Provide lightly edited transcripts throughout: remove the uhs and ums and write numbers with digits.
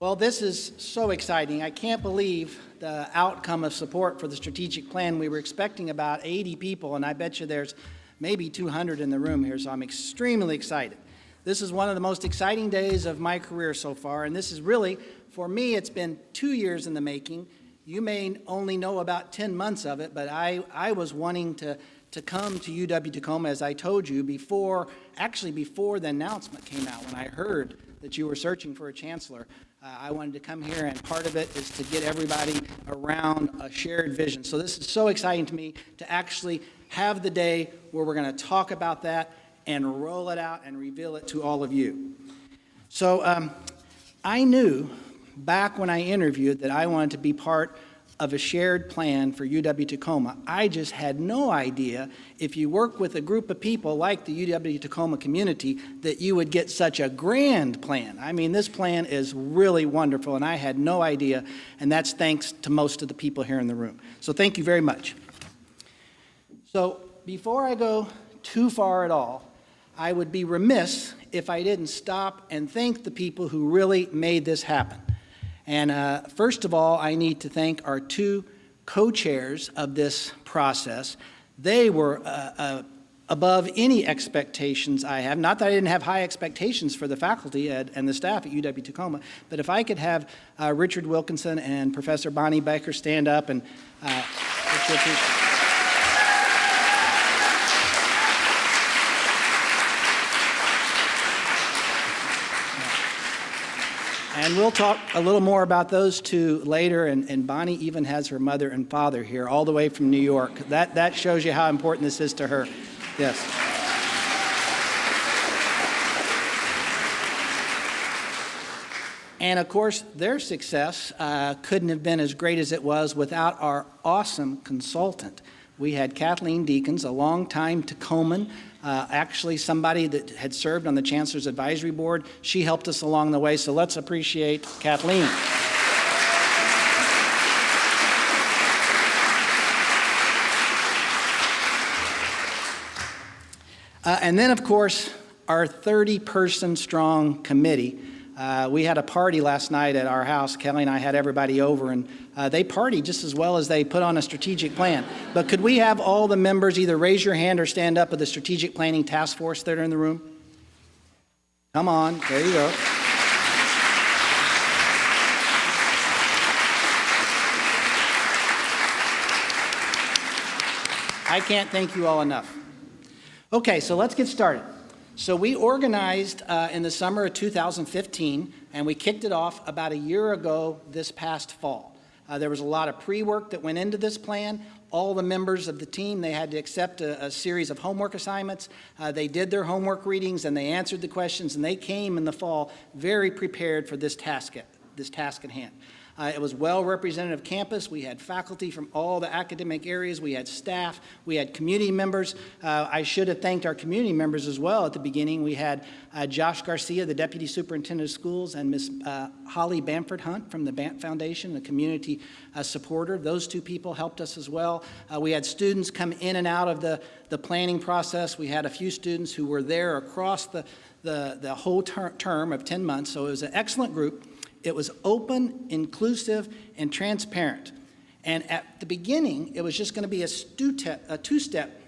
Well, this is so exciting. I can't believe the outcome of support for the strategic plan. We were expecting about 80 people, and I bet you there's maybe 200 in the room here, so I'm extremely excited. This is one of the most exciting days of my career so far, and this is really, for me, it's been 2 years in the making. You may only know about 10 months of it, but I was wanting to come to UW-Tacoma, as I told you, before the announcement came out. When I heard that you were searching for a chancellor, I wanted to come here, and part of it is to get everybody around a shared vision. So this is so exciting to me to actually have the day where we're going to talk about that and roll it out and reveal it to all of you. So I knew back when I interviewed that I wanted to be part of a shared plan for UW-Tacoma. I just had no idea if you work with a group of people like the UW-Tacoma community that you would get such a grand plan. I mean, this plan is really wonderful, and I had no idea, and that's thanks to most of the people here in the room. So thank you very much. So before I go too far at all, I would be remiss if I didn't stop and thank the people who really made this happen. And first of all, I need to thank our two co-chairs of this process. They were above any expectations I have. Not that I didn't have high expectations for the faculty and the staff at UW-Tacoma, but if I could have Richard Wilkinson and Professor Bonnie Baker stand up and And we'll talk a little more about those two later, and Bonnie even has her mother and father here, all the way from New York. That shows you how important this is to her. Yes. And of course, their success couldn't have been as great as it was without our awesome consultant. We had Kathleen Deakins, a longtime Tacoman, actually somebody that had served on the Chancellor's Advisory Board. She helped us along the way, so let's appreciate Kathleen. And then, of course, our 30-person strong committee. We had a party last night at our house. Kelly and I had everybody over, and they partied just as well as they put on a strategic plan. But could we have all the members either raise your hand or stand up of the strategic planning task force that are in the room? Come on, there you go. I can't thank you all enough. Okay, so let's get started. So we organized in the summer of 2015, and we kicked it off about a year ago this past fall. There was a lot of pre-work that went into this plan. All the members of the team, they had to accept a series of homework assignments. They did their homework readings, and they answered the questions, and they came in the fall very prepared for this task at hand. It was well represented of campus. We had faculty from all the academic areas. We had staff. We had community members. I should have thanked our community members as well at the beginning. We had Josh Garcia, the Deputy Superintendent of Schools, and Miss Holly Bamford Hunt from the Bant Foundation, a community supporter. Those two people helped us as well. We had students come in and out of the planning process. We had a few students who were there across the whole term of 10 months, so it was an excellent group. It was open, inclusive, and transparent. And at the beginning, it was just going to be a two-step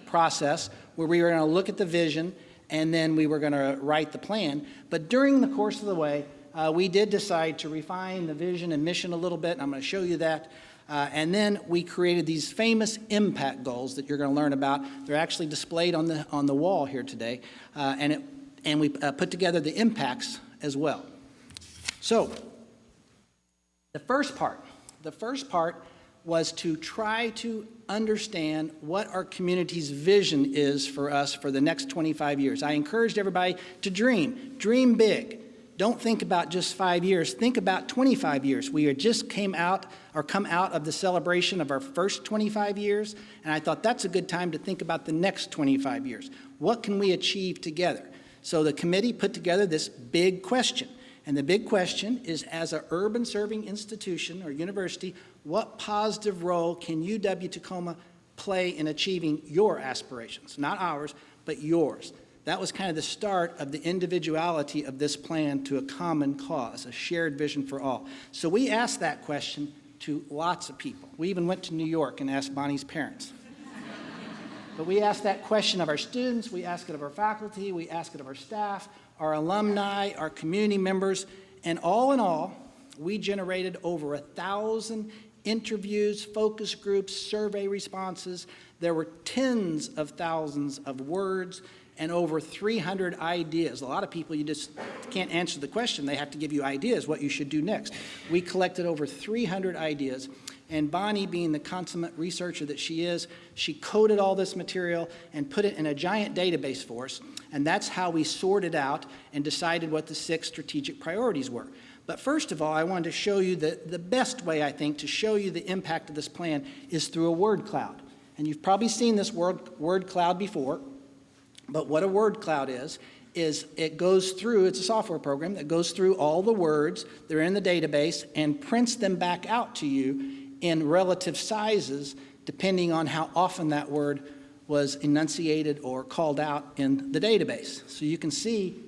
process where we were going to look at the vision, and then we were going to write the plan. But during the course of the way, we did decide to refine the vision and mission a little bit, and I'm going to show you that. And then we created these famous impact goals that you're going to learn about. They're actually displayed on the wall here today, and we put together the impacts as well. So the first part was to try to understand what our community's vision is for us for the next 25 years. I encouraged everybody to dream big. Don't think about just 5 years, think about 25 years. We had just come out of the celebration of our first 25 years, and I thought that's a good time to think about the next 25 years. What can we achieve together? So the committee put together this big question. And the big question is, as an urban serving institution or university, what positive role can UW-Tacoma play in achieving your aspirations? Not ours, but yours. That was kind of the start of the individuality of this plan to a common cause, a shared vision for all. So we asked that question to lots of people. We even went to New York and asked Bonnie's parents. But we asked that question of our students, we asked it of our faculty, we asked it of our staff, our alumni, our community members, and all in all, we generated over 1,000 interviews, focus groups, survey responses. There were tens of thousands of words and over 300 ideas. A lot of people, you just can't answer the question. They have to give you ideas what you should do next. We collected over 300 ideas, and Bonnie, being the consummate researcher that she is, she coded all this material and put it in a giant database for us, and that's how we sorted out and decided what the 6 strategic priorities were. But first of all, I wanted to show you that the best way, I think, to show you the impact of this plan is through a word cloud. And you've probably seen this word cloud before, but what a word cloud is it goes through, it's a software program that goes through all the words that are in the database and prints them back out to you in relative sizes, depending on how often that word was enunciated or called out in the database. So you can see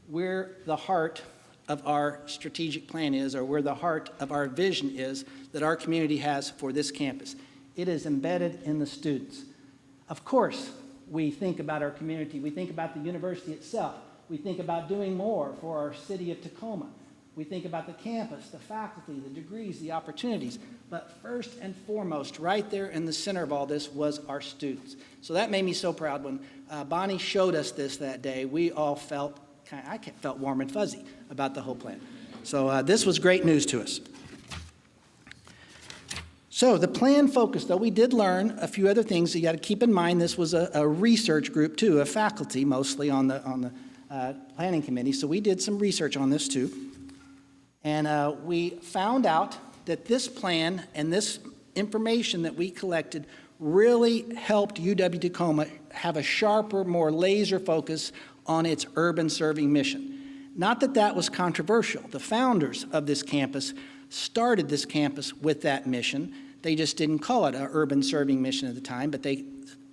where the heart of our strategic plan is, or where the heart of our vision is that our community has for this campus. It is embedded in the students. Of course, we think about our community. We think about the university itself. We think about doing more for our city of Tacoma. We think about the campus, the faculty, the degrees, the opportunities. But first and foremost, right there in the center of all this was our students. So that made me so proud. When Bonnie showed us this that day, we all felt, I felt warm and fuzzy about the whole plan. So this was great news to us. So the plan focused, though, we did learn a few other things. So you got to keep in mind this was a research group, too, a faculty mostly on the planning committee. So we did some research on this, too. And we found out that this plan and this information that we collected really helped UW-Tacoma have a sharper, more laser focus on its urban serving mission. Not that that was controversial. The founders of this campus started this campus with that mission. They just didn't call it an urban serving mission at the time, but they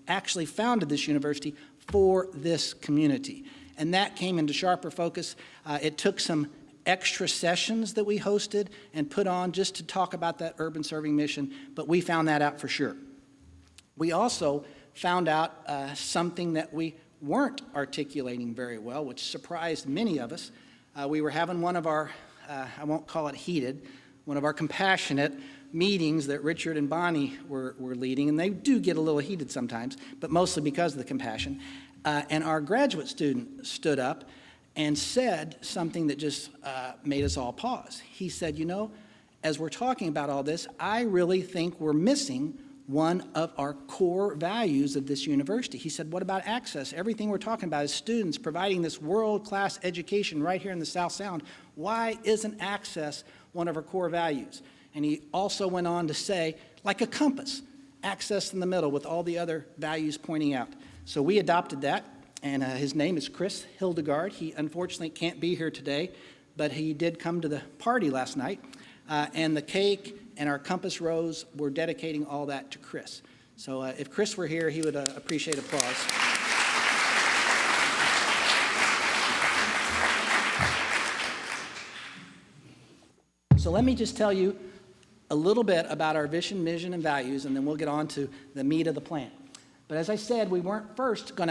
actually founded this university for this community. And that came into sharper focus. It took some extra sessions that we hosted and put on just to talk about that urban serving mission, but we found that out for sure. We also found out something that we weren't articulating very well, which surprised many of us. We were having one of our, I won't call it heated, one of our compassionate meetings that Richard and Bonnie were leading, and they do get a little heated sometimes, but mostly because of the compassion. And our graduate student stood up and said something that just made us all pause. He said, you know, as we're talking about all this, I really think we're missing one of our core values of this university. He said, what about access? Everything we're talking about is students providing this world-class education right here in the South Sound. Why isn't access one of our core values? And he also went on to say, like a compass, access in the middle with all the other values pointing out. So we adopted that, and his name is Chris Hildegard. He unfortunately can't be here today, but he did come to the party last night, and the cake and our compass rose, we're dedicating all that to Chris. So if Chris were here, he would appreciate applause. So let me just tell you a little bit about our vision, mission, and values, and then we'll get on to the meat of the plan. But as I said, we weren't first going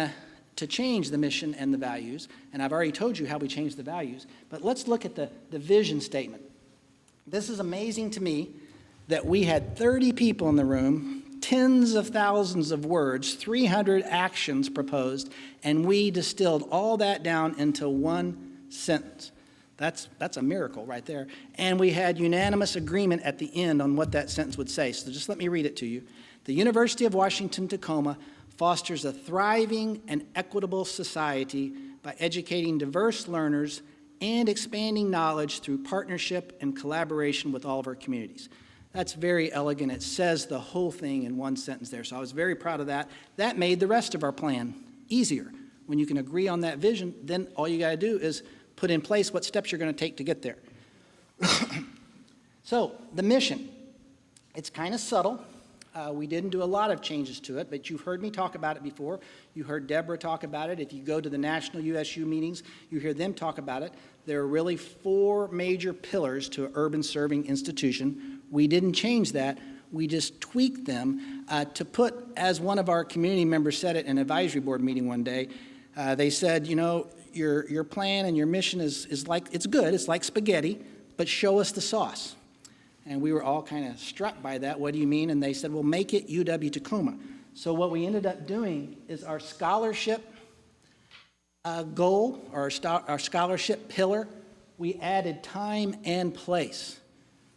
to change the mission and the values, and I've already told you how we changed the values, but let's look at the vision statement. This is amazing to me that we had 30 people in the room, tens of thousands of words, 300 actions proposed, and we distilled all that down into one sentence. That's a miracle right there. And we had unanimous agreement at the end on what that sentence would say. So just let me read it to you. The University of Washington-Tacoma fosters a thriving and equitable society by educating diverse learners and expanding knowledge through partnership and collaboration with all of our communities. That's very elegant. It says the whole thing in one sentence there. So I was very proud of that. That made the rest of our plan easier. When you can agree on that vision, then all you got to do is put in place what steps you're going to take to get there. So the mission, it's kind of subtle. We didn't do a lot of changes to it, but you've heard me talk about it before. You heard Deborah talk about it. If you go to the national USU meetings, you hear them talk about it. There are really 4 major pillars to an urban serving institution. We didn't change that. We just tweaked them to put, as one of our community members said at an advisory board meeting one day, they said, you know, your plan and your mission is like, it's good, it's like spaghetti, but show us the sauce. And we were all kind of struck by that. What do you mean? And they said, well, make it UW-Tacoma. So what we ended up doing is our scholarship goal, or our scholarship pillar, we added time and place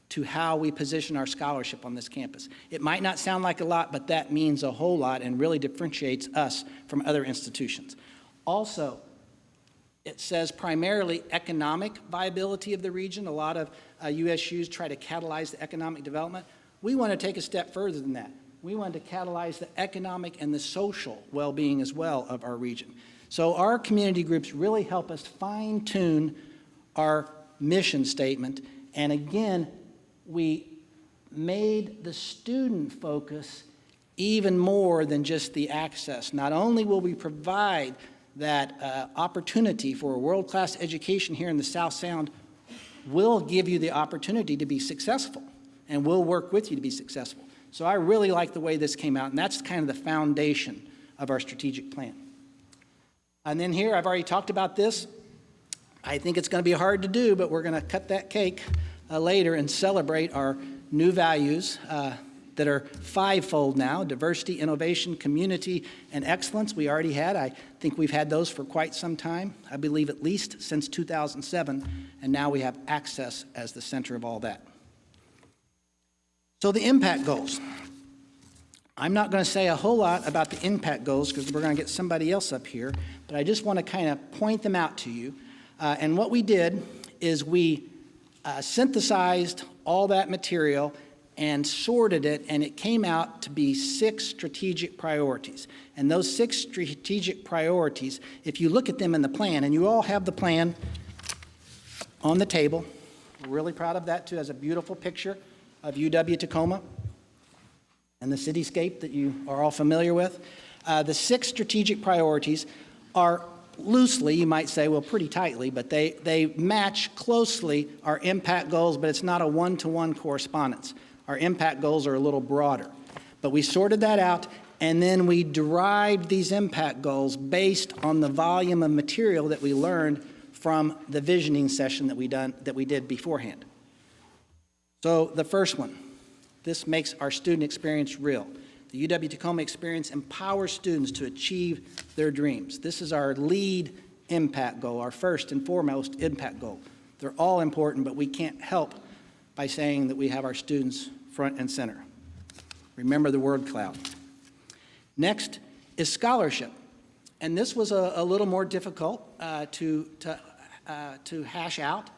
to how we position our scholarship on this campus. It might not sound like a lot, but that means a whole lot and really differentiates us from other institutions. Also, it says primarily economic viability of the region. A lot of USUs try to catalyze the economic development. We want to take a step further than that. We want to catalyze the economic and the social well-being as well of our region. So our community groups really help us fine-tune our mission statement. And again, we made the student focus even more than just the access. Not only will we provide that opportunity for a world-class education here in the South Sound, we'll give you the opportunity to be successful, and we'll work with you to be successful. So I really like the way this came out, and that's kind of the foundation of our strategic plan. And then here, I've already talked about this. I think it's going to be hard to do, but we're going to cut that cake later and celebrate our new values that are 5-fold now: diversity, innovation, community, and excellence. We already had. I think we've had those for quite some time. I believe at least since 2007, and now we have access as the center of all that. So the impact goals. I'm not going to say a whole lot about the impact goals because we're going to get somebody else up here, but I just want to kind of point them out to you. And what we did is we synthesized all that material and sorted it, and it came out to be 6 strategic priorities. And those 6 strategic priorities, if you look at them in the plan, and you all have the plan on the table, we're really proud of that too, as a beautiful picture of UW-Tacoma and the cityscape that you are all familiar with. The 6 strategic priorities are loosely, you might say, well, pretty tightly, but they match closely our impact goals, but it's not a one-to-one correspondence. Our impact goals are a little broader. But we sorted that out, and then we derived these impact goals based on the volume of material that we learned from the visioning session that we did beforehand. So the first one, this makes our student experience real. The UW-Tacoma experience empowers students to achieve their dreams. This is our lead impact goal, our first and foremost impact goal. They're all important, but we can't help by saying that we have our students front and center. Remember the word cloud. Next is scholarship. And this was a little more difficult to hash out,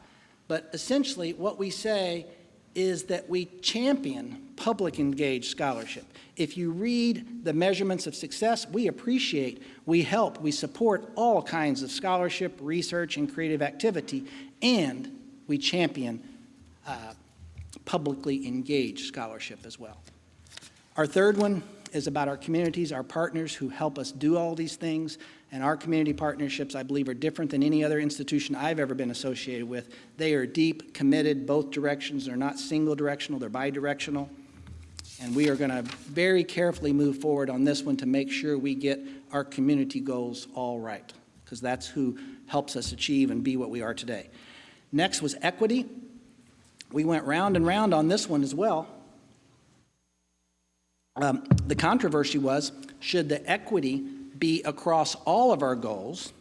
but essentially what we say is that we champion public engaged scholarship. If you read the measurements of success, we appreciate, we help, we support all kinds of scholarship, research, and creative activity, and we champion publicly engaged scholarship as well. Our third one is about our communities, our partners who help us do all these things, and our community partnerships, I believe, are different than any other institution I've ever been associated with. They are deep, committed, both directions. They're not single directional, they're bi-directional. And we are going to very carefully move forward on this one to make sure we get our community goals all right, because that's who helps us achieve and be what we are today. Next was equity. We went round and round on this one as well. The controversy was, should the equity be across all of our goals,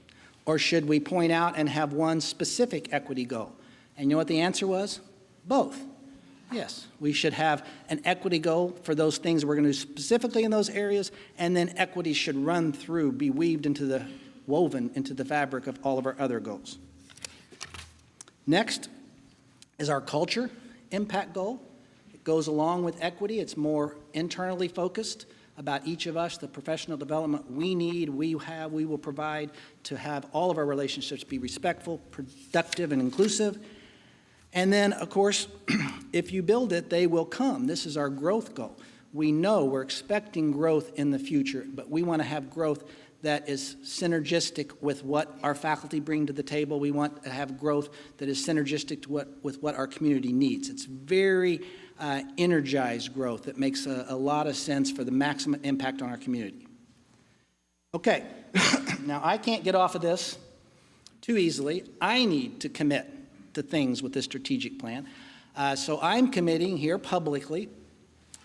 or should we point out and have one specific equity goal? And you know what the answer was? Both. Yes, we should have an equity goal for those things we're going to do specifically in those areas, and then equity should run through, be woven into the fabric of all of our other goals. Next is our culture impact goal. It goes along with equity. It's more internally focused about each of us, the professional development we need, we will provide to have all of our relationships be respectful, productive, and inclusive. And then, of course, if you build it, they will come. This is our growth goal. We know we're expecting growth in the future, but we want to have growth that is synergistic with what our faculty bring to the table. We want to have growth that is synergistic to with what our community needs. It's very energized growth that makes a lot of sense for the maximum impact on our community. Okay, now I can't get off of this too easily. I need to commit to things with this strategic plan. So I'm committing here publicly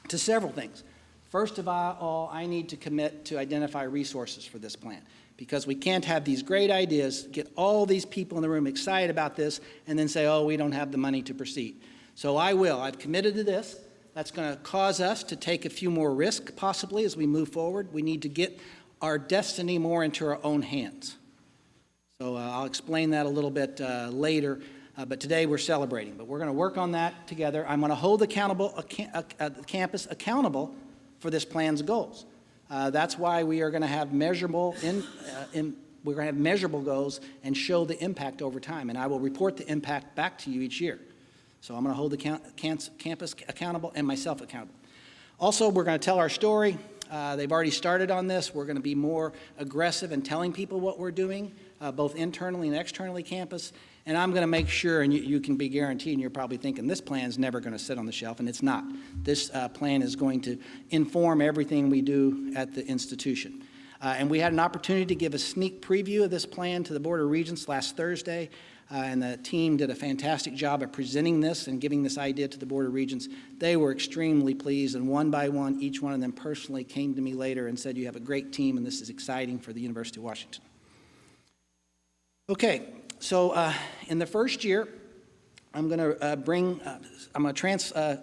to several things. First of all, I need to commit to identify resources for this plan, because we can't have these great ideas, get all these people in the room excited about this, and then say, oh, we don't have the money to proceed. So I will. I've committed to this. That's going to cause us to take a few more risks, possibly, as we move forward. We need to get our destiny more into our own hands. So I'll explain that a little bit later. But today we're celebrating. But we're going to work on that together. I'm going to hold the campus accountable for this plan's goals. That's why we are going to have measurable we're going to have measurable goals and show the impact over time. And I will report the impact back to you each year. So I'm going to hold the campus accountable and myself accountable. Also, we're going to tell our story. They've already started on this. We're going to be more aggressive in telling people what we're doing, both internally and externally campus. And I'm going to make sure, and you can be guaranteed, and you're probably thinking this plan is never going to sit on the shelf, and it's not. This plan is going to inform everything we do at the institution. And we had an opportunity to give a sneak preview of this plan to the Board of Regents last Thursday, and the team did a fantastic job of presenting this and giving this idea to the Board of Regents. They were extremely pleased, and one by one, each one of them personally came to me later and said, you have a great team, and this is exciting for the University of Washington. Okay. So in the first year, I'm going to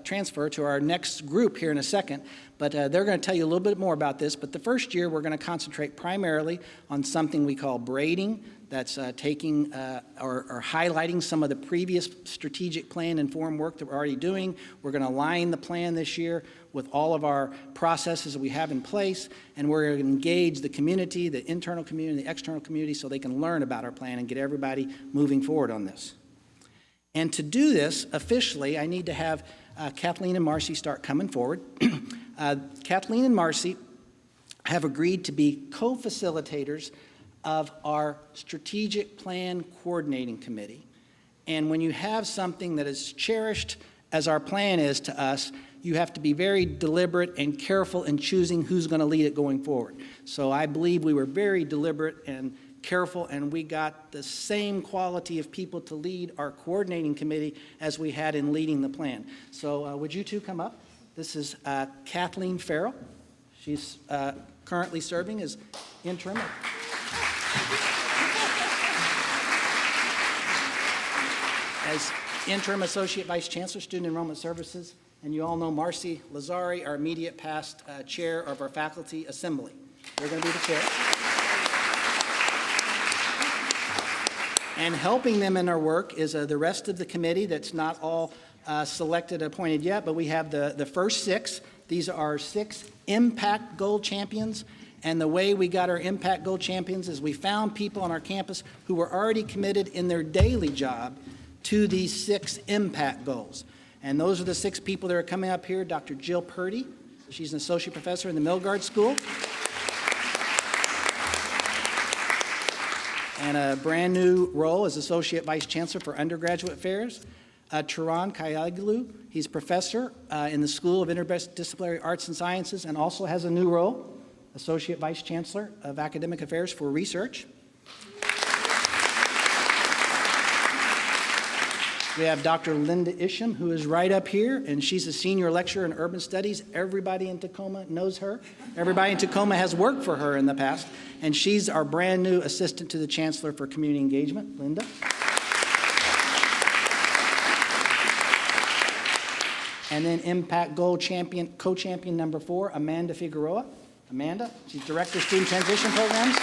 transfer to our next group here in a second, but they're going to tell you a little bit more about this. But the first year, we're going to concentrate primarily on something we call braiding. That's taking or highlighting some of the previous strategic plan informed work that we're already doing. We're going to align the plan this year with all of our processes that we have in place, and we're going to engage the community, the internal community, the external community, so they can learn about our plan and get everybody moving forward on this. And to do this officially, I need to have Kathleen and Marcy start coming forward. Kathleen and Marcy have agreed to be co-facilitators of our strategic plan coordinating committee. And when you have something that is cherished as our plan is to us, you have to be very deliberate and careful in choosing who's going to lead it going forward. So I believe we were very deliberate and careful, and we got the same quality of people to lead our coordinating committee as we had in leading the plan. So would you two come up? This is Kathleen Farrell. She's currently serving as interim. As interim Associate Vice Chancellor, Student Enrollment Services. And you all know Marcy Lazari, our immediate past chair of our faculty assembly. They're going to be the chair. And helping them in our work is the rest of the committee that's not all selected, appointed yet, but we have the first 6. These are our 6 Impact Gold Champions. And the way we got our Impact Gold Champions is we found people on our campus who were already committed in their daily job to these 6 impact goals. And those are the 6 people that are coming up here. Dr. Jill Purdy, she's an associate professor in the Milgard School. And a brand new role as Associate Vice Chancellor for Undergraduate Affairs. Turan Kayaglu, he's professor in the School of Interdisciplinary Arts and Sciences and also has a new role, Associate Vice Chancellor of Academic Affairs for Research. We have Dr. Linda Isham, who is right up here, and she's a senior lecturer in urban studies. Everybody in Tacoma knows her. Everybody in Tacoma has worked for her in the past, and she's our brand new assistant to the Chancellor for Community Engagement. Linda. And then Impact Gold Champion, co-champion number 4, Amanda Figueroa. Amanda, she's Director of Student Transition Programs.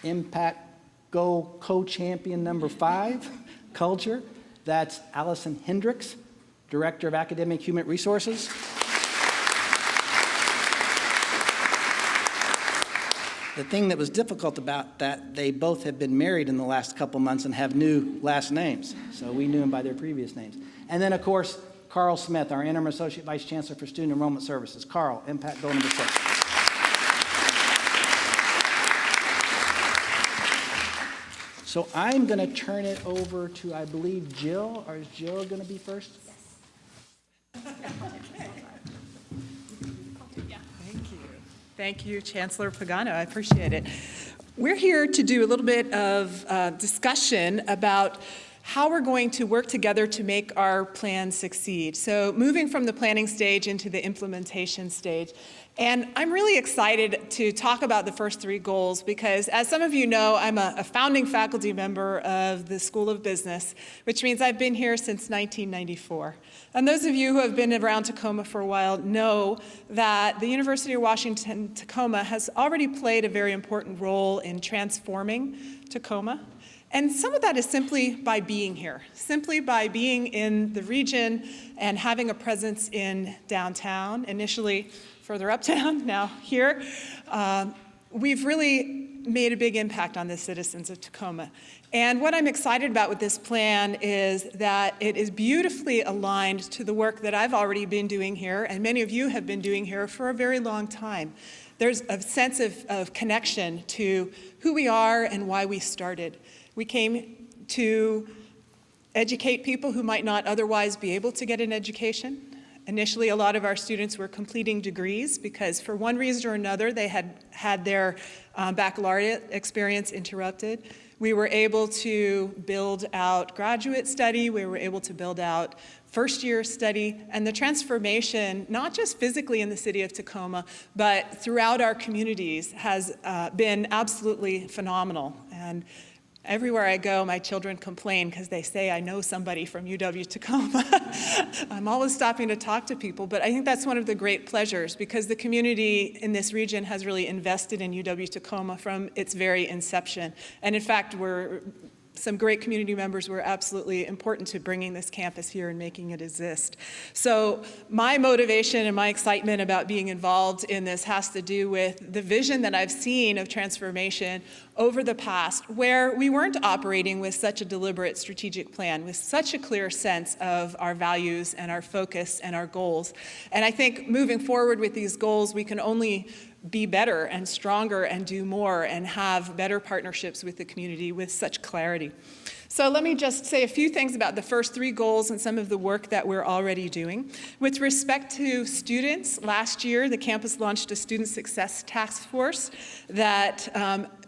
Impact Gold co-champion number 5, Culture. That's Allison Hendricks, Director of Academic Human Resources. The thing that was difficult about that, they both have been married in the last couple months and have new last names. So we knew them by their previous names. And then, of course, Carl Smith, our Interim Associate Vice Chancellor for Student Enrollment Services. Carl, impact bill number 6. So I'm going to turn it over to, I believe, Jill. Or is Jill going to be first? Thank you, Chancellor Pagano. I appreciate it. We're here to do a little bit of discussion about how we're going to work together to make our plan succeed. So moving from the planning stage into the implementation stage. And I'm really excited to talk about the first 3 goals because, as some of you know, I'm a founding faculty member of the School of Business, which means I've been here since 1994. And those of you who have been around Tacoma for a while know that the University of Washington Tacoma has already played a very important role in transforming Tacoma. And some of that is simply by being here, simply by being in the region and having a presence in downtown, initially further uptown, now here. We've really made a big impact on the citizens of Tacoma. And what I'm excited about with this plan is that it is beautifully aligned to the work that I've already been doing here, and many of you have been doing here for a very long time. There's a sense of connection to who we are and why we started. We came to educate people who might not otherwise be able to get an education. Initially, a lot of our students were completing degrees because for one reason or another, they had their baccalaureate experience interrupted. We were able to build out graduate study. We were able to build out first-year study, and the transformation, not just physically in the city of Tacoma, but throughout our communities has been absolutely phenomenal. And everywhere I go, my children complain because they say I know somebody from UW-Tacoma. I'm always stopping to talk to people, but I think that's one of the great pleasures because the community in this region has really invested in UW-Tacoma from its very inception. And in fact, some great community members were absolutely important to bringing this campus here and making it exist. So my motivation and my excitement about being involved in this has to do with the vision that I've seen of transformation over the past, where we weren't operating with such a deliberate strategic plan, with such a clear sense of our values and our focus and our goals. And I think moving forward with these goals, we can only be better and stronger and do more and have better partnerships with the community with such clarity. So let me just say a few things about the first 3 goals and some of the work that we're already doing. With respect to students, last year the campus launched a student success task force that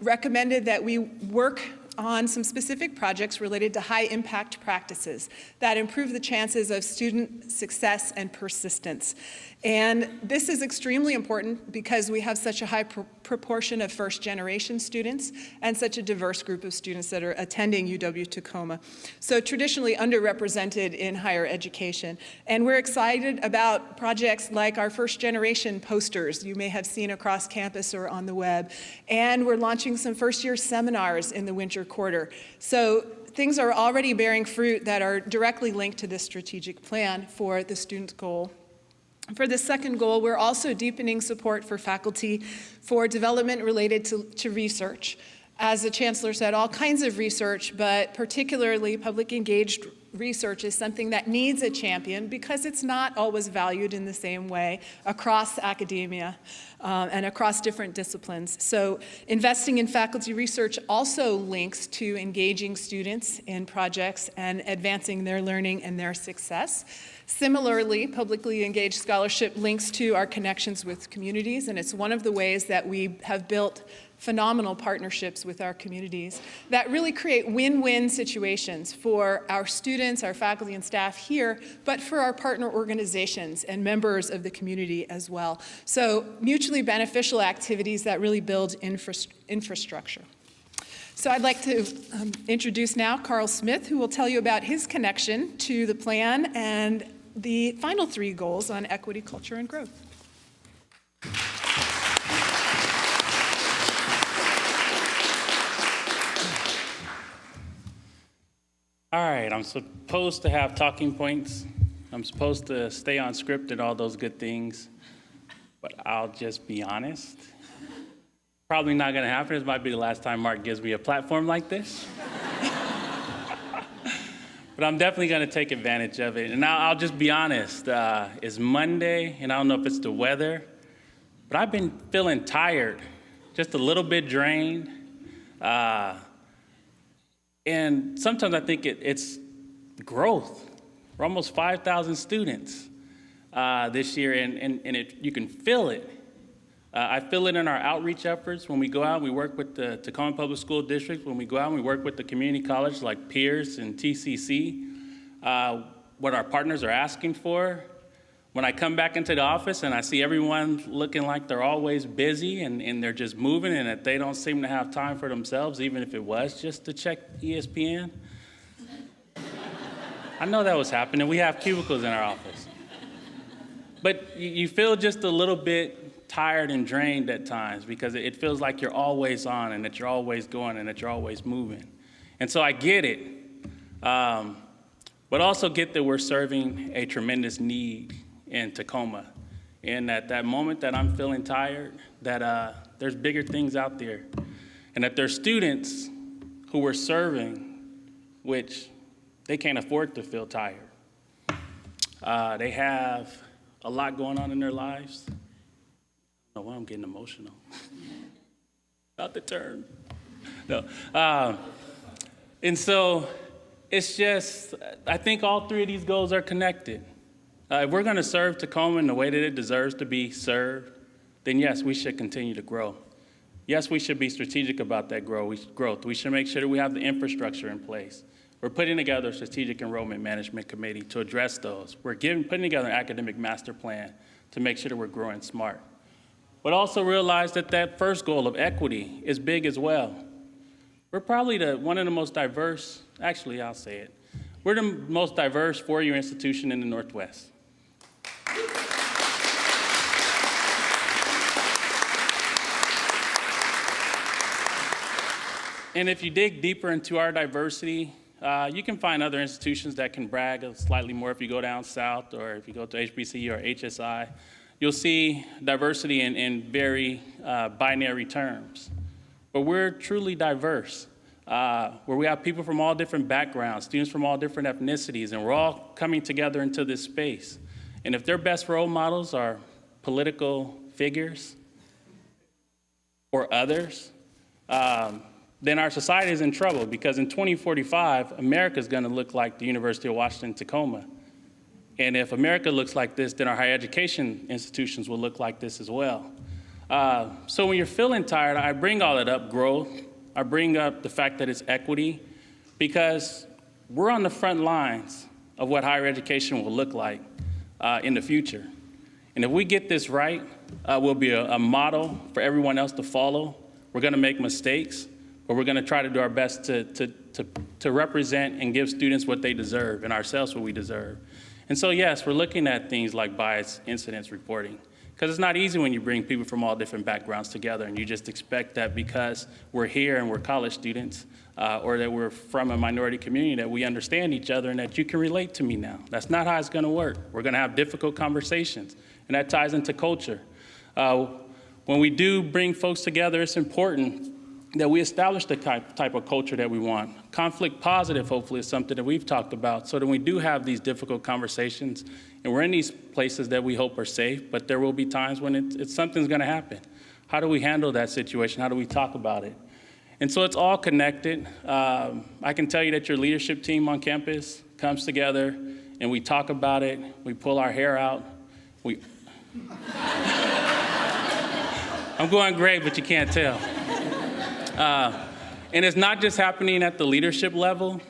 recommended that we work on some specific projects related to high-impact practices that improve the chances of student success and persistence. And this is extremely important because we have such a high proportion of first-generation students and such a diverse group of students that are attending UW-Tacoma. So traditionally underrepresented in higher education. And we're excited about projects like our first-generation posters you may have seen across campus or on the web. And we're launching some first-year seminars in the winter quarter. So things are already bearing fruit that are directly linked to this strategic plan for the student goal. For the second goal, we're also deepening support for faculty for development related to research. As the Chancellor said, all kinds of research, but particularly public engaged research is something that needs a champion because it's not always valued in the same way across academia and across different disciplines. So investing in faculty research also links to engaging students in projects and advancing their learning and their success. Similarly, publicly engaged scholarship links to our connections with communities, and it's one of the ways that we have built phenomenal partnerships with our communities that really create win-win situations for our students, our faculty and staff here, but for our partner organizations and members of the community as well. So mutually beneficial activities that really build infrastructure. So I'd like to introduce now Carl Smith, who will tell you about his connection to the plan and the final 3 goals on equity, culture, and growth. All right, I'm supposed to have talking points. I'm supposed to stay on script and all those good things, but I'll just be honest. Probably not gonna happen. This might be the last time Mark gives me a platform like this. but I'm definitely going to take advantage of it. And I'll just be honest. It's Monday, and I don't know if it's the weather, but I've been feeling tired, just a little bit drained. And sometimes I think it's growth. We're almost 5,000 students this year, and you can feel it. I feel it in our outreach efforts. When we go out, we work with the Tacoma Public School District. When we go out, we work with the community college like Pierce and TCC, what our partners are asking for. When I come back into the office and I see everyone looking like they're always busy and they're just moving and that they don't seem to have time for themselves, even if it was just to check ESPN. I know that was happening. We have cubicles in our office. But you feel just a little bit tired and drained at times because it feels like you're always on and that you're always going and that you're always moving. And so I get it, but also get that we're serving a tremendous need in Tacoma. And at that moment that I'm feeling tired, that there's bigger things out there. And that there's students who we're serving, which they can't afford to feel tired. They have a lot going on in their lives. I don't know why I'm getting emotional. About the turn. No. And so it's just, I think all three of these goals are connected. If we're going to serve Tacoma in the way that it deserves to be served, then yes, we should continue to grow. Yes, we should be strategic about that growth. We should make sure that we have the infrastructure in place. We're putting together a strategic enrollment management committee to address those. We're putting together an academic master plan to make sure that we're growing smart. But also realize that that first goal of equity is big as well. We're probably one of the most diverse, actually I'll say it, we're the most diverse four-year institution in the Northwest. And if you dig deeper into our diversity, you can find other institutions that can brag slightly more. If you go down south or if you go to HBCU or HSI, you'll see diversity in very binary terms. But we're truly diverse, where we have people from all different backgrounds, students from all different ethnicities, and we're all coming together into this space. And if their best role models are political figures or others, then our society is in trouble, because in 2045, America is going to look like the University of Washington, Tacoma. And if America looks like this, then our higher education institutions will look like this as well. So when you're feeling tired, I bring all that up, growth. I bring up the fact that it's equity, because we're on the front lines of what higher education will look like in the future. And if we get this right, we'll be a model for everyone else to follow. We're going to make mistakes, but we're going to try to do our best to represent and give students what they deserve and ourselves what we deserve. And so, yes, we're looking at things like bias incidents reporting, because it's not easy when you bring people from all different backgrounds together and you just expect that because we're here and we're college students or that we're from a minority community that we understand each other and that you can relate to me now. That's not how it's going to work. We're going to have difficult conversations, and that ties into culture. When we do bring folks together, it's important that we establish the type of culture that we want. Conflict positive, hopefully, is something that we've talked about, so that we do have these difficult conversations, and we're in these places that we hope are safe, but there will be times when something's gonna happen. How do we handle that situation? How do we talk about it? And so it's all connected. I can tell you that your leadership team on campus comes together, and we talk about it, we pull our hair out, I'm going great, but you can't tell. And it's not just happening at the leadership level.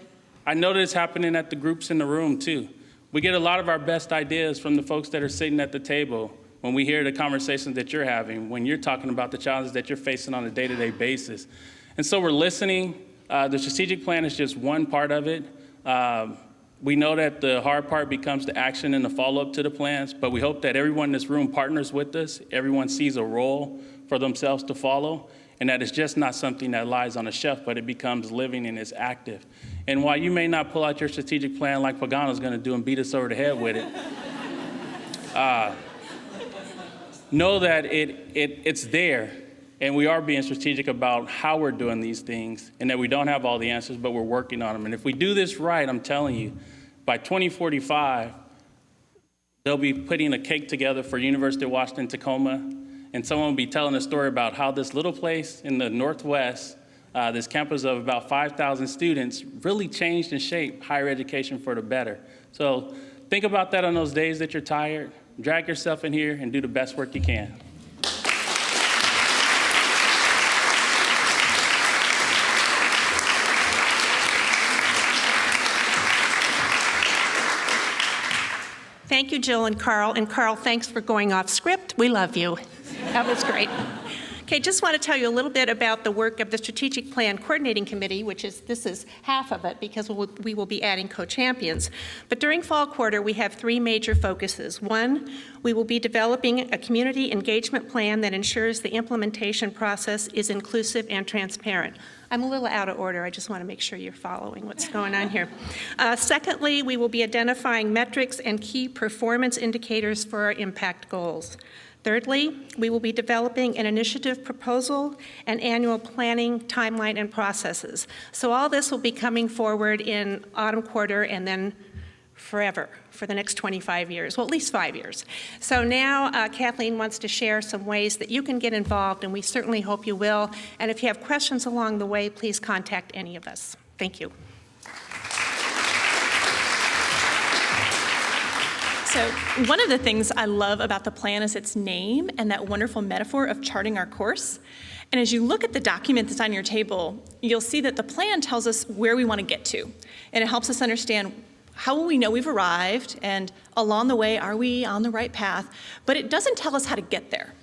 I know that it's happening at the groups in the room too. We get a lot of our best ideas from the folks that are sitting at the table when we hear the conversations that you're having, when you're talking about the challenges that you're facing on a day-to-day basis. And so we're listening. The strategic plan is just one part of it. We know that the hard part becomes the action and the follow-up to the plans, but we hope that everyone in this room partners with us. Everyone sees a role for themselves to follow, and that it's just not something that lies on a shelf, but it becomes living and is active. And while you may not pull out your strategic plan like Pagano is going to do and beat us over the head with it, know that it's there, And we are being strategic about how we're doing these things, and that we don't have all the answers, but we're working on them. And if we do this right, I'm telling you, by 2045, they'll be putting a cake together for University of Washington, Tacoma, and someone will be telling a story about how this little place in the Northwest, this campus of about 5,000 students, really changed and shaped higher education for the better. So think about that on those days that you're tired. Drag yourself in here and do the best work you can. Thank you, Jill and Carl. And Carl, thanks for going off script. We love you. That was great. Okay, just want to tell you a little bit about the work of the Strategic Plan Coordinating Committee, this is half of it because we will be adding co-champions. But during fall quarter, we have three major focuses. One, we will be developing a community engagement plan that ensures the implementation process is inclusive and transparent. I'm a little out of order. I just want to make sure you're following what's going on here. Secondly, we will be identifying metrics and key performance indicators for our impact goals. Thirdly, we will be developing an initiative proposal and annual planning timeline and processes. So all this will be coming forward in autumn quarter and then forever for the next 25 years, well, at least 5 years. So now Kathleen wants to share some ways that you can get involved, and we certainly hope you will. And if you have questions along the way, please contact any of us. Thank you. So one of the things I love about the plan is its name and that wonderful metaphor of charting our course. And as you look at the document that's on your table, you'll see that the plan tells us where we want to get to. And it helps us understand how will we know we've arrived, and along the way, are we on the right path? But it doesn't tell us how to get there.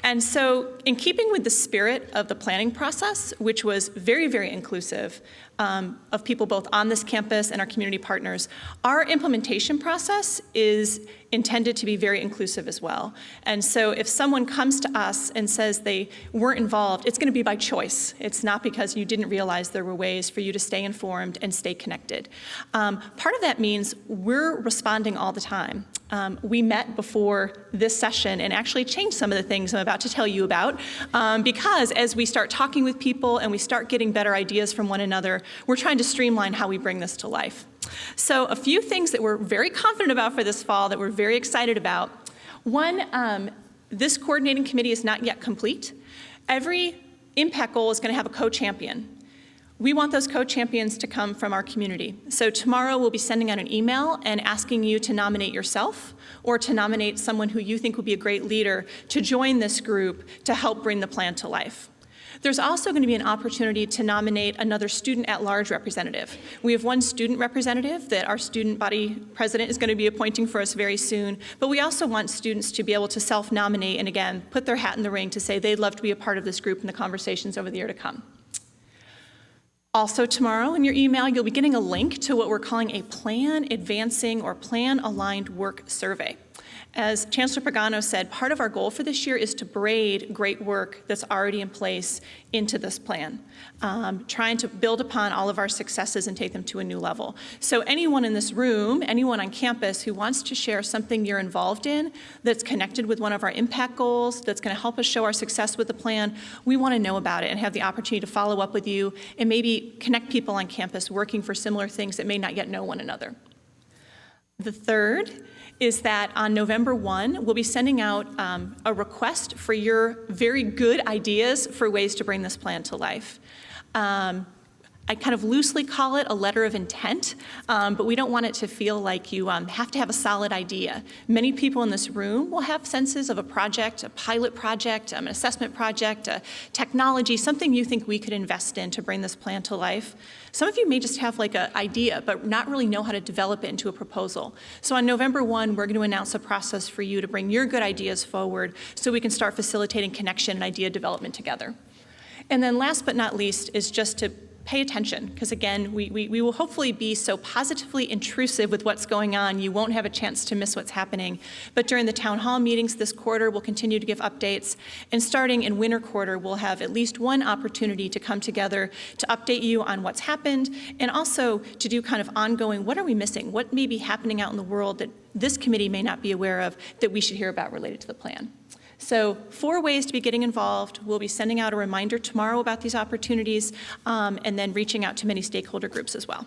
And so in keeping with the spirit of the planning process, which was very, very inclusive of people both on this campus and our community partners, our implementation process is intended to be very inclusive as well. And so if someone comes to us and says they weren't involved, it's going to be by choice. It's not because you didn't realize there were ways for you to stay informed and stay connected. Part of that means we're responding all the time. We met before this session and actually changed some of the things I'm about to tell you about, because as we start talking with people and we start getting better ideas from one another, we're trying to streamline how we bring this to life. So a few things that we're very confident about for this fall that we're very excited about. One, this coordinating committee is not yet complete. Every impact goal is going to have a co-champion. We want those co-champions to come from our community. So tomorrow we'll be sending out an email and asking you to nominate yourself or to nominate someone who you think would be a great leader to join this group to help bring the plan to life. There's also going to be an opportunity to nominate another student-at-large representative. We have one student representative that our student body president is going to be appointing for us very soon, but we also want students to be able to self-nominate and, again, put their hat in the ring to say they'd love to be a part of this group and the conversations over the year to come. Also tomorrow in your email, you'll be getting a link to what we're calling a Plan Advancing or Plan Aligned Work Survey. As Chancellor Pagano said, part of our goal for this year is to braid great work that's already in place into this plan, trying to build upon all of our successes and take them to a new level. So anyone in this room, anyone on campus who wants to share something you're involved in that's connected with one of our impact goals, that's going to help us show our success with the plan, we want to know about it and have the opportunity to follow up with you and maybe connect people on campus working for similar things that may not yet know one another. The third is that on November 1, we'll be sending out a request for your very good ideas for ways to bring this plan to life. I kind of loosely call it a letter of intent, but we don't want it to feel like you have to have a solid idea. Many people in this room will have senses of a project, a pilot project, an assessment project, a technology, something you think we could invest in to bring this plan to life. Some of you may just have like an idea, but not really know how to develop it into a proposal. So on November 1, we're going to announce a process for you to bring your good ideas forward so we can start facilitating connection and idea development together. And then last but not least is just to pay attention, because again, we will hopefully be so positively intrusive with what's going on, you won't have a chance to miss what's happening. But during the town hall meetings this quarter, we'll continue to give updates. And starting in winter quarter, we'll have at least one opportunity to come together to update you on what's happened, and also to do kind of ongoing, what are we missing? What may be happening out in the world that this committee may not be aware of that we should hear about related to the plan? So 4 ways to be getting involved. We'll be sending out a reminder tomorrow about these opportunities, and then reaching out to many stakeholder groups as well.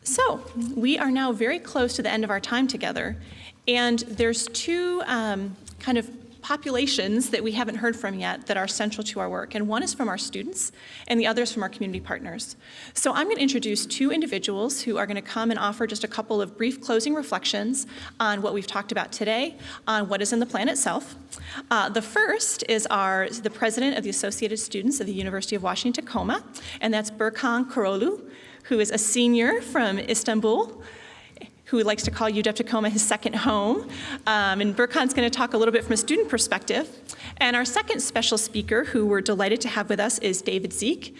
So we are now very close to the end of our time together, and there's 2 kind of populations that we haven't heard from yet that are central to our work, and one is from our students, and the other is from our community partners. So I'm going to introduce 2 individuals who are going to come and offer just a couple of brief closing reflections on what we've talked about today, on what is in the plan itself. The first is the president of the Associated Students of the University of Washington, Tacoma, and that's Berkan Korolu, who is a senior from Istanbul, who likes to call UW-Tacoma his second home. And Berkan's going to talk a little bit from a student perspective. And our second special speaker, who we're delighted to have with us, is David Zeke.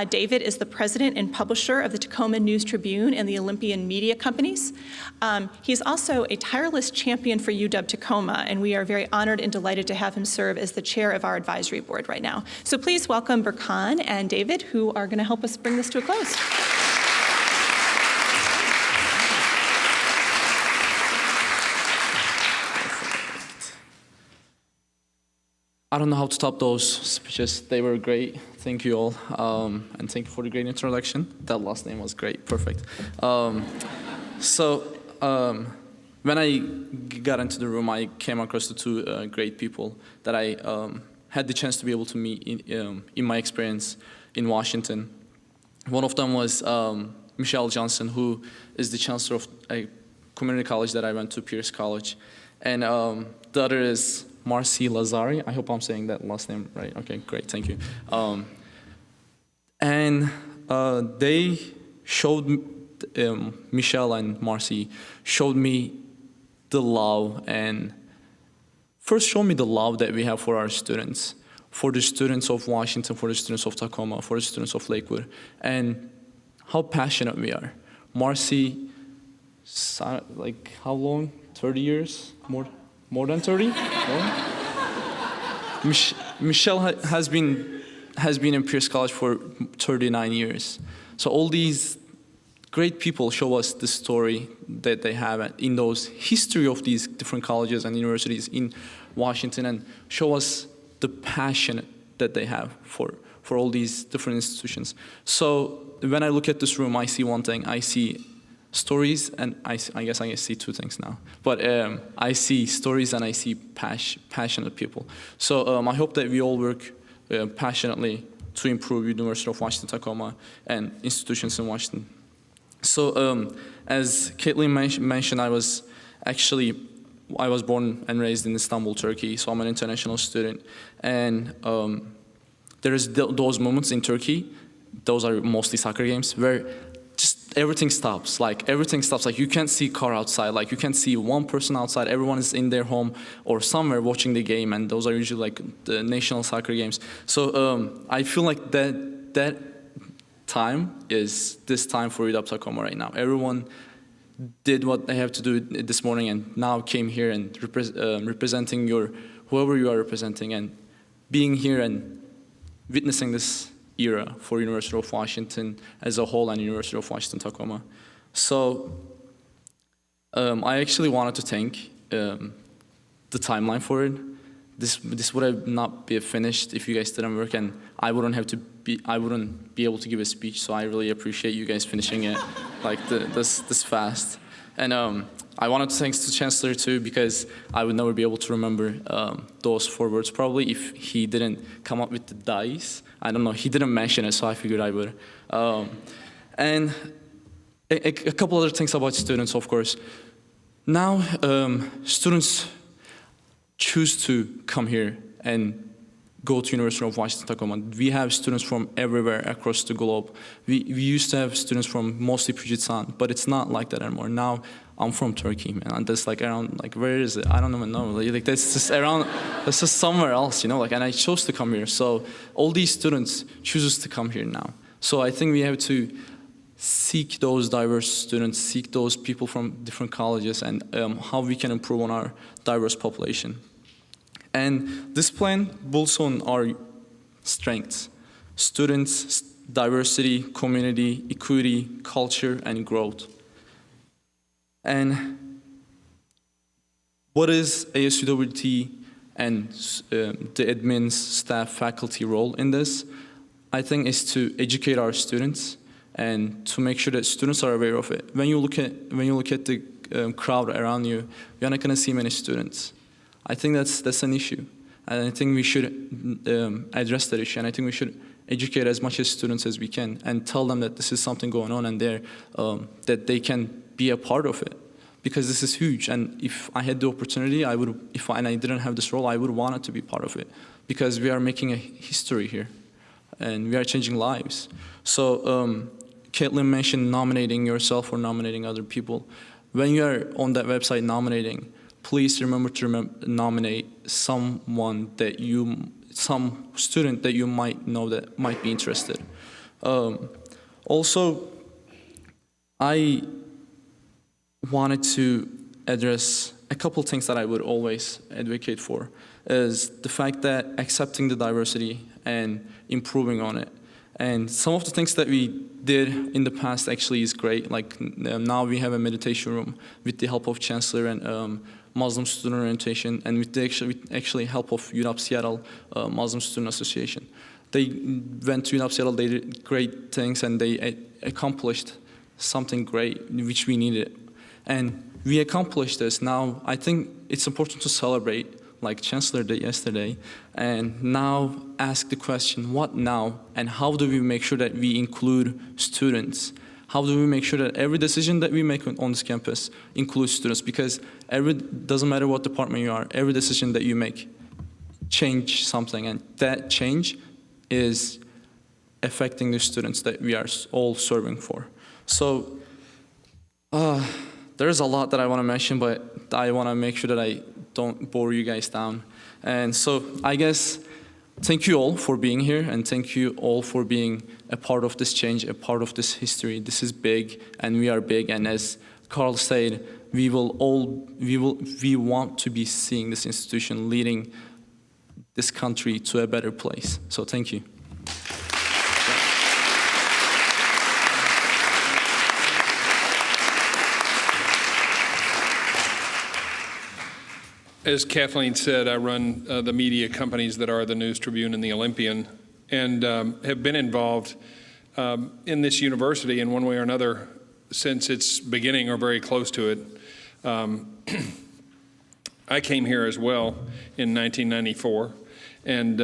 David is the president and publisher of the Tacoma News Tribune and the Olympian Media Companies. He's also a tireless champion for UW-Tacoma, and we are very honored and delighted to have him serve as the chair of our advisory board right now. So please welcome Berkan and David, who are going to help us bring this to a close. I don't know how to top those speeches. They were great. Thank you all. And thank you for the great introduction. That last name was great. Perfect. When I got into the room, I came across the 2 great people that I had the chance to be able to meet in my experience in Washington. One of them was Michelle Johnson, who is the chancellor of a community college that I went to, Pierce College. And the other is Marcy Lazari. I hope I'm saying that last name right. Okay, great, thank you. They showed, Michelle and Marcy showed me the love, and first showed me the love that we have for our students, for the students of Washington, for the students of Tacoma, for the students of Lakewood, and how passionate we are. Marcy, like how long? 30 years? More than 30? Michelle has been in Pierce College for 39 years. So all these great people show us the story that they have in those history of these different colleges and universities in Washington, and show us the passion that they have for all these different institutions. So when I look at this room, I see one thing. I see stories, and I guess I see 2 things now. But I see stories and I see passionate people. So I hope that we all work passionately to improve University of Washington Tacoma and institutions in Washington. So as Caitlin mentioned, I was born and raised in Istanbul, Turkey. So I'm an international student, and there is those moments in Turkey. Those are mostly soccer games where just everything stops. Like you can't see a car outside. Like you can't see one person outside. Everyone is in their home or somewhere watching the game, and those are usually like the national soccer games. So I feel like that time is this time for UW Tacoma right now. Everyone did what they have to do this morning, and now came here and representing whoever you are representing, and being here and witnessing this era for University of Washington as a whole and University of Washington Tacoma. So I actually wanted to thank the timeline for it. This would have not been finished if you guys didn't work, and I wouldn't be able to give a speech. So I really appreciate you guys finishing it like this fast. And I wanted to thank the Chancellor too, because I would never be able to remember those 4 words probably if he didn't come up with the dice. I don't know, he didn't mention it, so I figured I would. And a couple other things about students, of course. Now, students choose to come here and go to University of Washington Tacoma. We have students from everywhere across the globe. We used to have students from mostly Puget Sound, but it's not like that anymore. Now, I'm from Turkey, man. And that's like around, like, where is it? I don't even know. Like that's just around, that's just somewhere else, you know? Like, and I chose to come here. So all these students chooses to come here now. So I think we have to seek those diverse students, seek those people from different colleges, and how we can improve on our diverse population. And this plan builds on our strengths: students, diversity, community, equity, culture, and growth. And what is ASUWT and the admin's staff faculty role in this, I think, is to educate our students and to make sure that students are aware of it. When you look at the crowd around you, you're not going to see many students. I think that's an issue, and I think we should address that issue. And I think we should educate as much as students as we can and tell them that this is something going on and that they can be a part of it, because this is huge. And if I had the opportunity, and I didn't have this role, I would want it to be part of it, because we are making a history here, and we are changing lives. So Caitlin mentioned nominating yourself or nominating other people. When you are on that website nominating, please remember to nominate some student that you might know that might be interested. Also, I wanted to address a couple things that I would always advocate for, is the fact that accepting the diversity and improving on it. And some of the things that we did in the past actually is great. Like now we have a meditation room with the help of Chancellor and Muslim Student Orientation, and with the actually help of UW Seattle Muslim Student Association. They went to UW Seattle, they did great things, and they accomplished something great, which we needed. And we accomplished this. Now, I think it's important to celebrate, like Chancellor did yesterday, and now ask the question, what now? And how do we make sure that we include students? How do we make sure that every decision that we make on this campus includes students? Because doesn't matter what department you are, every decision that you make change something, and that change is affecting the students that we are all serving for. So there's a lot that I want to mention, but I want to make sure that I don't bore you guys down. And so I guess thank you all for being here, and thank you all for being a part of this change, a part of this history. This is big, and we are big. And as Carl said, we want to be seeing this institution leading this country to a better place. So thank you. As Kathleen said, I run the media companies that are the News Tribune and the Olympian, and have been involved in this university in one way or another since its beginning, or very close to it. I came here as well in 1994, and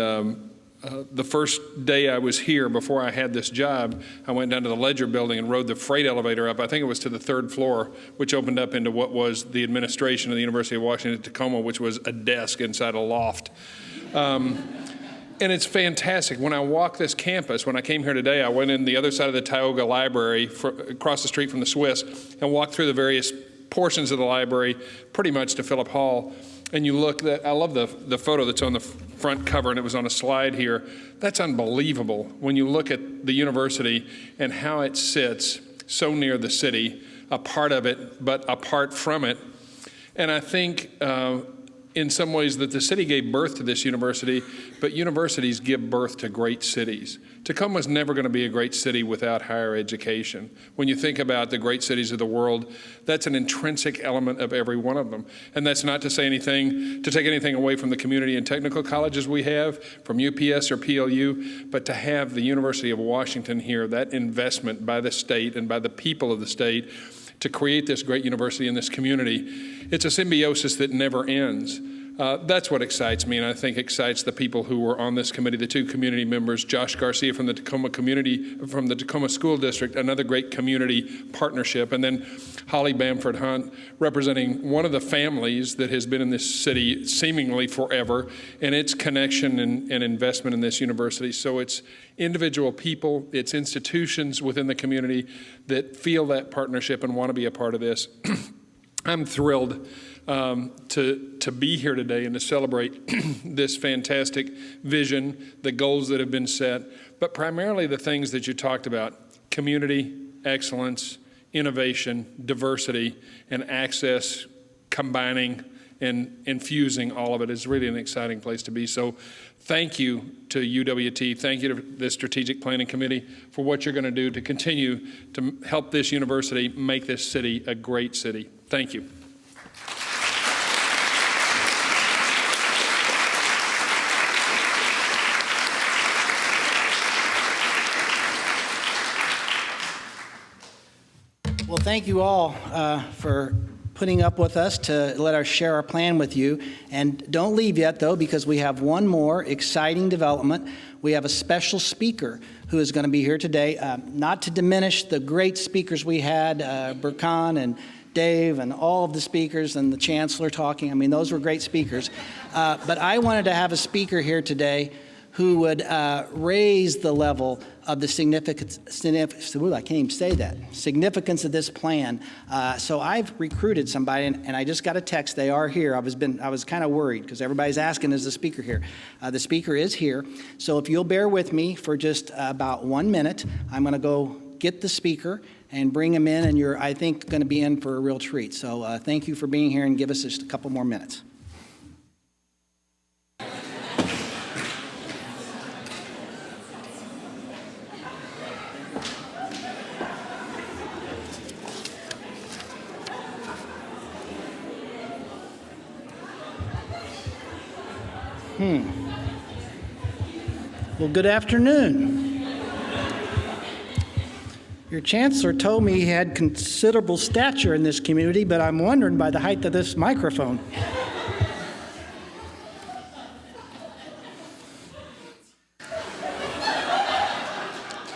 the first day I was here, before I had this job, I went down to the Ledger building and rode the freight elevator up. I think it was to the 3rd floor, which opened up into what was the administration of the University of Washington at Tacoma, which was a desk inside a loft. And it's fantastic. When I walk this campus, when I came here today, I went in the other side of the Tioga Library, across the street from the Swiss, and walked through the various portions of the library, pretty much to Phillip Hall. And you look, I love the photo that's on the front cover, and it was on a slide here. That's unbelievable when you look at the university and how it sits so near the city, a part of it, but apart from it. And I think in some ways that the city gave birth to this university, but universities give birth to great cities. Tacoma's never going to be a great city without higher education. When you think about the great cities of the world, that's an intrinsic element of every one of them. And that's not to say anything, to take anything away from the community and technical colleges we have, from UPS or PLU, but to have the University of Washington here, that investment by the state and by the people of the state to create this great university in this community, it's a symbiosis that never ends. That's what excites me, and I think excites the people who were on this committee, the 2 community members, Josh Garcia from the Tacoma School District, another great community partnership, and then Holly Bamford Hunt, representing one of the families that has been in this city seemingly forever, and its connection and investment in this university. So it's individual people, it's institutions within the community that feel that partnership and want to be a part of this. I'm thrilled to be here today and to celebrate this fantastic vision, the goals that have been set, but primarily the things that you talked about: community, excellence, innovation, diversity, and access, combining and infusing all of it is really an exciting place to be. So thank you to UWT, thank you to the Strategic Planning Committee for what you're going to do to continue to help this university make this city a great city. Thank you. Well, thank you all for putting up with us to let us share our plan with you. And don't leave yet, though, because we have one more exciting development. We have a special speaker who is going to be here today. Not to diminish the great speakers we had, Burkan and Dave and all of the speakers and the Chancellor talking. I mean, those were great speakers. But I wanted to have a speaker here today who would raise the level of the significance of this plan. So I've recruited somebody, and I just got a text. They are here. I was kind of worried because everybody's asking, is the speaker here? The speaker is here. So if you'll bear with me for just about 1 minute, I'm going to go get the speaker and bring him in, and you're, I think, going to be in for a real treat. So thank you for being here, and give us just a couple more minutes. Well, good afternoon. Your Chancellor told me he had considerable stature in this community, but I'm wondering by the height of this microphone.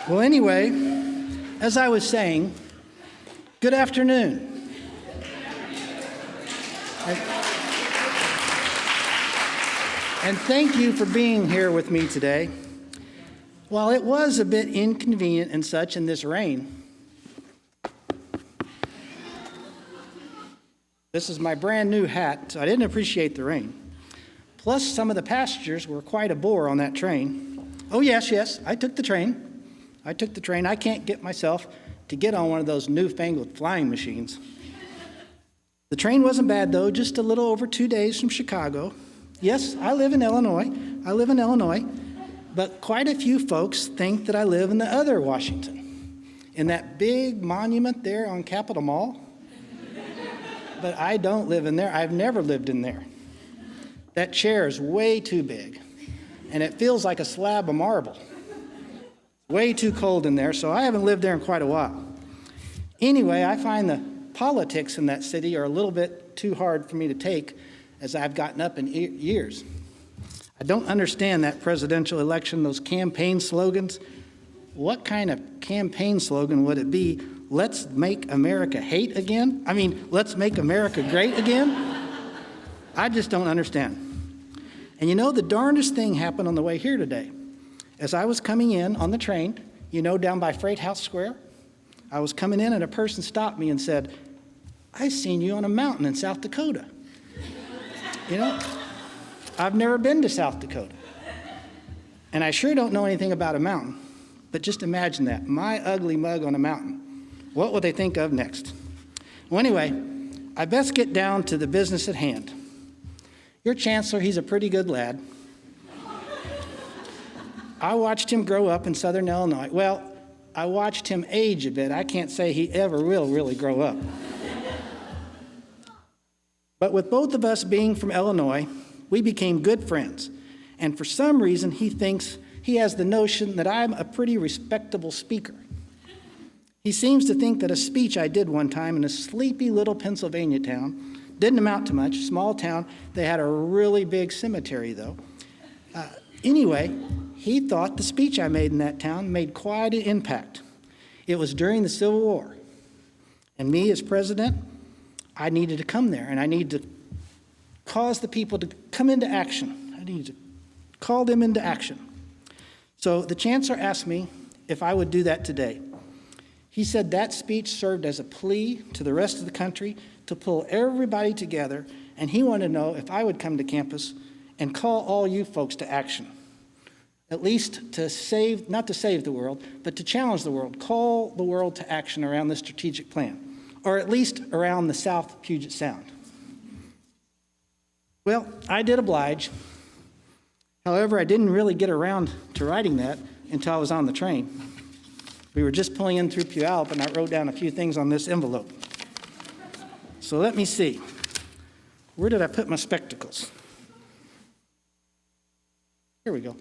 Well, anyway, as I was saying, good afternoon. And thank you for being here with me today. While it was a bit inconvenient and such in this rain, this is my brand new hat, so I didn't appreciate the rain. Plus, some of the passengers were quite a bore on that train. Oh, yes, I took the train. I can't get myself to get on one of those newfangled flying machines. The train wasn't bad, though, just a little over 2 days from Chicago. Yes, I live in Illinois, but quite a few folks think that I live in the other Washington, in that big monument there on Capitol Mall. But I don't live in there. I've never lived in there. That chair is way too big, and it feels like a slab of marble. Way too cold in there, so I haven't lived there in quite a while. Anyway, I find the politics in that city are a little bit too hard for me to take as I've gotten up in years. I don't understand that presidential election, those campaign slogans. What kind of campaign slogan would it be? Let's make America hate again? I mean, let's make America great again? I just don't understand. And you know, the darndest thing happened on the way here today. As I was coming in on the train, you know, down by Freight House Square, I was coming in and a person stopped me and said, "I seen you on a mountain in South Dakota." You know, I've never been to South Dakota. And I sure don't know anything about a mountain, but just imagine that, my ugly mug on a mountain. What will they think of next? Well, anyway, I best get down to the business at hand. Your Chancellor, he's a pretty good lad. I watched him grow up in Southern Illinois. Well, I watched him age a bit. I can't say he ever will really grow up. But with both of us being from Illinois, we became good friends. And for some reason, he thinks he has the notion that I'm a pretty respectable speaker. He seems to think that a speech I did one time in a sleepy little Pennsylvania town didn't amount to much, small town. They had a really big cemetery, though. Anyway, he thought the speech I made in that town made quite an impact. It was during the Civil War. And me, as president, I needed to come there, and I needed to cause the people to come into action. I needed to call them into action. So the Chancellor asked me if I would do that today. He said that speech served as a plea to the rest of the country to pull everybody together, and he wanted to know if I would come to campus and call all you folks to action. At least to save, not to save the world, but to challenge the world, call the world to action around this strategic plan, or at least around the South Puget Sound. Well, I did oblige. However, I didn't really get around to writing that until I was on the train. We were just pulling in through Puyallup, and I wrote down a few things on this envelope. So let me see. Where did I put my spectacles? Here we go.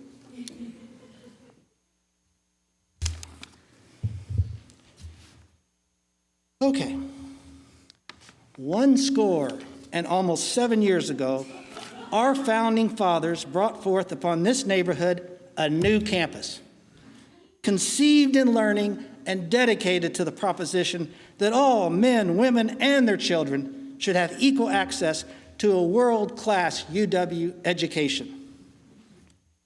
Okay. 107 years ago, our founding fathers brought forth upon this neighborhood a new campus, conceived in learning and dedicated to the proposition that all men, women, and their children should have equal access to a world-class UW education.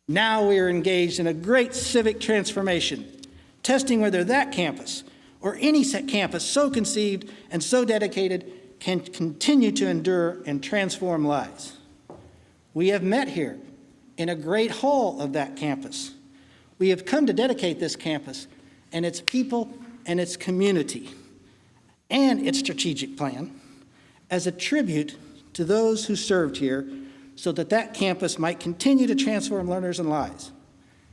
Now we are engaged in a great civic transformation, testing whether that campus or any campus so conceived and so dedicated can continue to endure and transform lives. We have met here in a great hall of that campus. We have come to dedicate this campus and its people and its community and its strategic plan as a tribute to those who served here so that that campus might continue to transform learners and lives.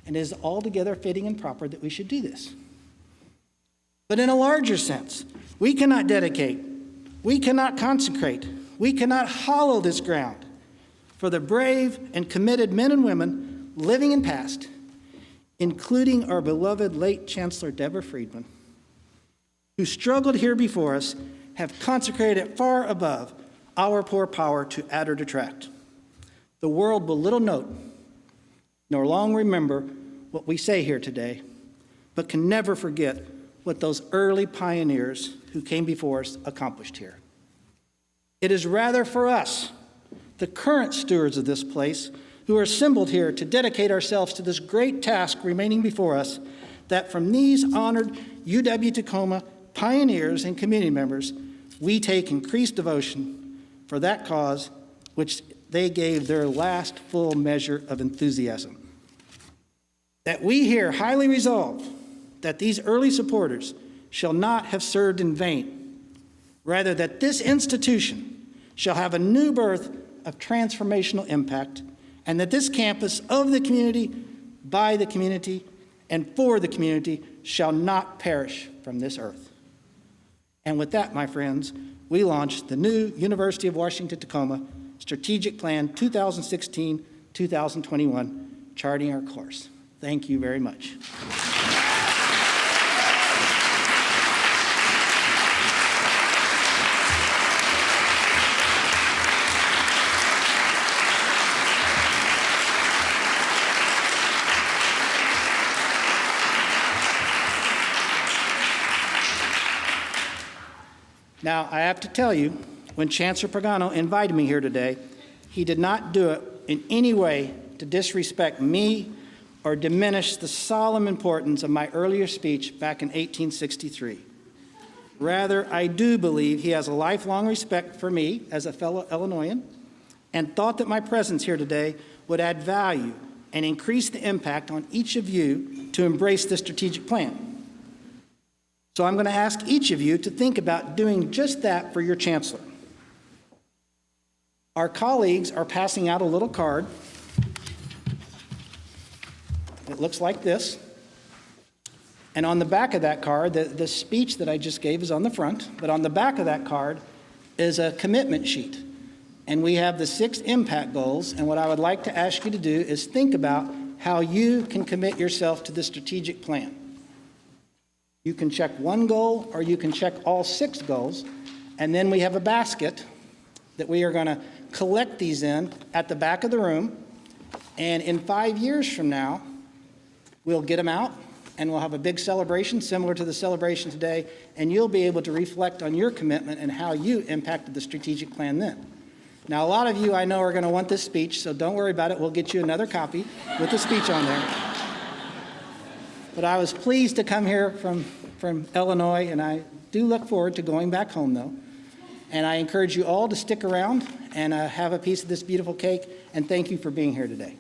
And it is altogether fitting and proper that we should do this. But in a larger sense, we cannot dedicate, we cannot consecrate, we cannot hallow this ground for the brave and committed men and women living and past, including our beloved late Chancellor Deborah Friedman, who struggled here before us, have consecrated it far above our poor power to add or detract. The world will little note nor long remember what we say here today, but can never forget what those early pioneers who came before us accomplished here. It is rather for us, the current stewards of this place, who are assembled here to dedicate ourselves to this great task remaining before us, that from these honored UW-Tacoma pioneers and community members, we take increased devotion for that cause which they gave their last full measure of enthusiasm. That we here highly resolve that these early supporters shall not have served in vain, rather that this institution shall have a new birth of transformational impact, and that this campus of the community, by the community, and for the community shall not perish from this earth. And with that, my friends, we launch the new University of Washington-Tacoma Strategic Plan 2016-2021, charting our course. Thank you very much. Now, I have to tell you, when Chancellor Pagano invited me here today, he did not do it in any way to disrespect me or diminish the solemn importance of my earlier speech back in 1863. Rather, I do believe he has a lifelong respect for me as a fellow Illinoisan and thought that my presence here today would add value and increase the impact on each of you to embrace this strategic plan. So I'm going to ask each of you to think about doing just that for your chancellor. Our colleagues are passing out a little card. It looks like this. And on the back of that card, the speech that I just gave is on the front, but on the back of that card is a commitment sheet. And we have the 6 impact goals, and what I would like to ask you to do is think about how you can commit yourself to the strategic plan. You can check one goal, or you can check all 6 goals, and then we have a basket that we are going to collect these in at the back of the room, and in 5 years from now, we'll get them out, and we'll have a big celebration similar to the celebration today, and you'll be able to reflect on your commitment and how you impacted the strategic plan then. Now, a lot of you I know are going to want this speech, so don't worry about it. We'll get you another copy with the speech on there. But I was pleased to come here from Illinois, and I do look forward to going back home, though. And I encourage you all to stick around and have a piece of this beautiful cake, and thank you for being here today.